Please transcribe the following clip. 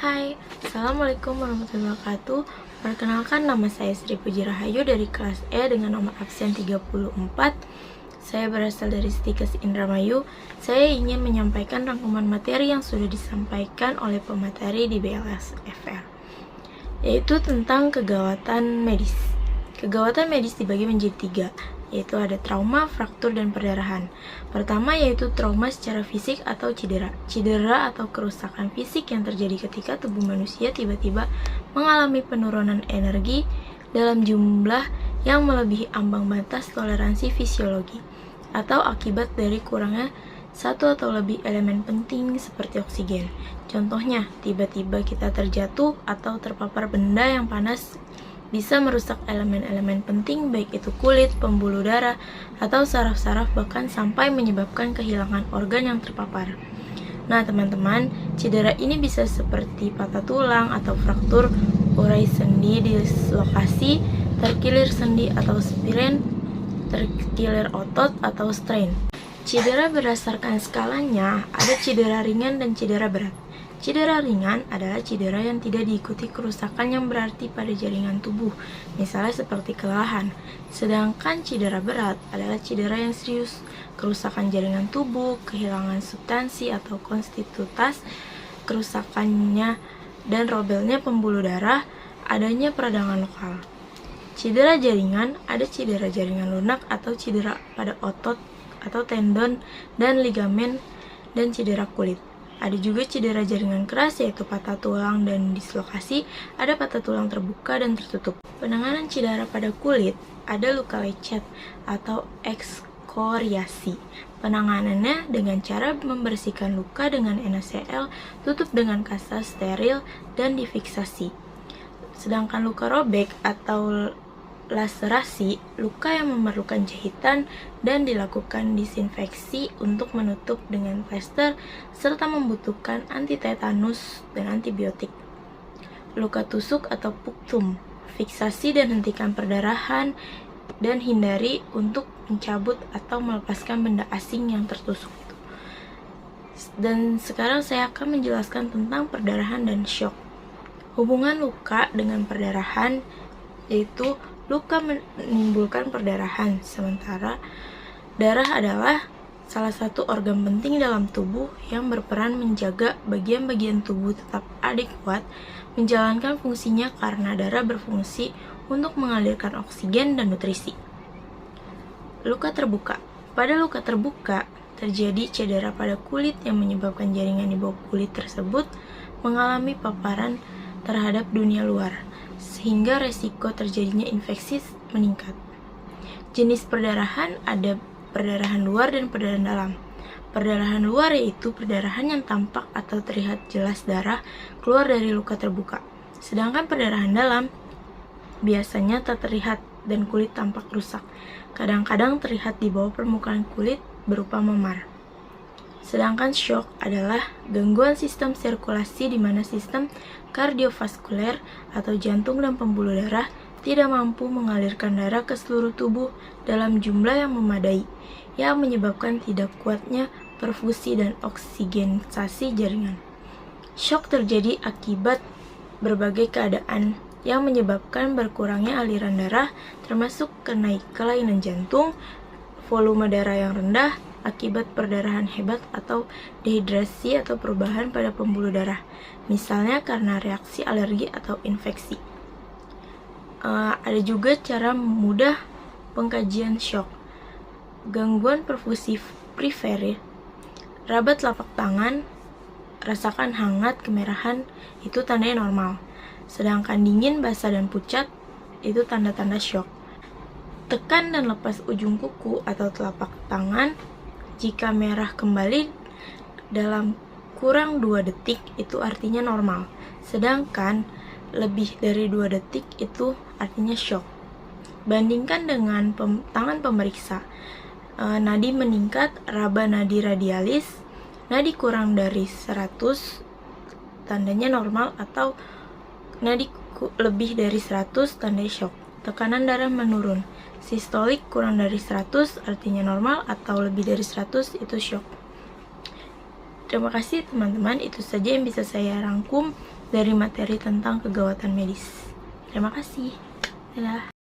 Hai, Assalamualaikum warahmatullahi wabarakatuh. Perkenalkan, nama saya Sri Puji Rahayu dari kelas E dengan nomor absen 34. Saya berasal dari Stikes Indramayu. Saya ingin menyampaikan rangkuman materi yang sudah disampaikan oleh pemateri di BLS FR, yaitu tentang kegawatan medis. Kegawatan medis dibagi menjadi 3, yaitu ada trauma, fraktur, dan perdarahan. Pertama yaitu trauma secara fisik atau cedera. Cedera atau kerusakan fisik yang terjadi ketika tubuh manusia tiba-tiba mengalami penurunan energi dalam jumlah yang melebihi ambang batas toleransi fisiologi, atau akibat dari kurangnya satu atau lebih elemen penting seperti oksigen. Contohnya, tiba-tiba kita terjatuh atau terpapar benda yang panas bisa merusak elemen-elemen penting, baik itu kulit, pembuluh darah, atau saraf-saraf, bahkan sampai menyebabkan kehilangan organ yang terpapar. Nah teman-teman, cedera ini bisa seperti patah tulang atau fraktur, urai sendi dislokasi, terkilir sendi atau sprain, terkilir otot atau strain. Cedera berdasarkan skalanya, ada cedera ringan dan cedera berat. Cedera ringan adalah cedera yang tidak diikuti kerusakan yang berarti pada jaringan tubuh, misalnya seperti kelelahan. Sedangkan cedera berat adalah cedera yang serius, kerusakan jaringan tubuh, kehilangan substansi atau konstitutas, kerusakannya dan robelnya pembuluh darah, adanya peradangan lokal. Cedera jaringan, ada cedera jaringan lunak atau cedera pada otot atau tendon dan ligamen, dan cedera kulit. Ada juga cedera jaringan keras, yaitu patah tulang dan dislokasi, ada patah tulang terbuka dan tertutup. Penanganan cedera pada kulit, ada luka lecet atau ekskoriasi. Penanganannya dengan cara membersihkan luka dengan NaCl, tutup dengan kasa steril, dan difiksasi. Sedangkan luka robek atau laserasi, luka yang memerlukan jahitan dan dilakukan disinfeksi untuk menutup dengan plester serta membutuhkan antitetanus dan antibiotik. Luka tusuk atau punctum, fiksasi dan hentikan perdarahan dan hindari untuk mencabut atau melepaskan benda asing yang tertusuk. Dan sekarang saya akan menjelaskan tentang perdarahan dan shock. Hubungan luka dengan perdarahan yaitu luka menimbulkan perdarahan, sementara darah adalah salah satu organ penting dalam tubuh yang berperan menjaga bagian-bagian tubuh tetap adekuat menjalankan fungsinya karena darah berfungsi untuk mengalirkan oksigen dan nutrisi. Luka terbuka. Pada luka terbuka, terjadi cedera pada kulit yang menyebabkan jaringan di bawah kulit tersebut mengalami paparan terhadap dunia luar, sehingga resiko terjadinya infeksi meningkat. Jenis perdarahan ada perdarahan luar dan perdarahan dalam. Perdarahan luar yaitu perdarahan yang tampak atau terlihat jelas darah keluar dari luka terbuka. Sedangkan perdarahan dalam biasanya tak terlihat dan kulit tampak rusak. Kadang-kadang terlihat di bawah permukaan kulit berupa memar. Sedangkan shock adalah gangguan sistem sirkulasi di mana sistem kardiovaskuler atau jantung dan pembuluh darah tidak mampu mengalirkan darah ke seluruh tubuh dalam jumlah yang memadai, yang menyebabkan tidak kuatnya perfusi dan oksigenisasi jaringan. Shock terjadi akibat berbagai keadaan yang menyebabkan berkurangnya aliran darah, termasuk kelainan jantung, volume darah yang rendah, akibat perdarahan hebat atau dehidrasi atau perubahan pada pembuluh darah, misalnya karena reaksi alergi atau infeksi. Ada juga cara mudah pengkajian shock. Gangguan perfusi periferi, rabat telapak tangan, rasakan hangat, kemerahan, itu tandanya normal. Sedangkan dingin, basah, dan pucat, itu tanda-tanda shock. Tekan dan lepas ujung kuku atau telapak tangan. Jika merah kembali dalam kurang 2 detik, itu artinya normal. Sedangkan lebih dari 2 detik itu artinya shock. Bandingkan dengan tangan pemeriksa. Nadi meningkat, raba nadi radialis, nadi kurang dari 100, tandanya normal, atau nadi lebih dari 100, tandanya shock. Tekanan darah menurun. Sistolik kurang dari 100 artinya normal, atau lebih dari 100 itu shock. Terima kasih teman-teman, itu saja yang bisa saya rangkum dari materi tentang kegawatan medis. Terima kasih. Dadah.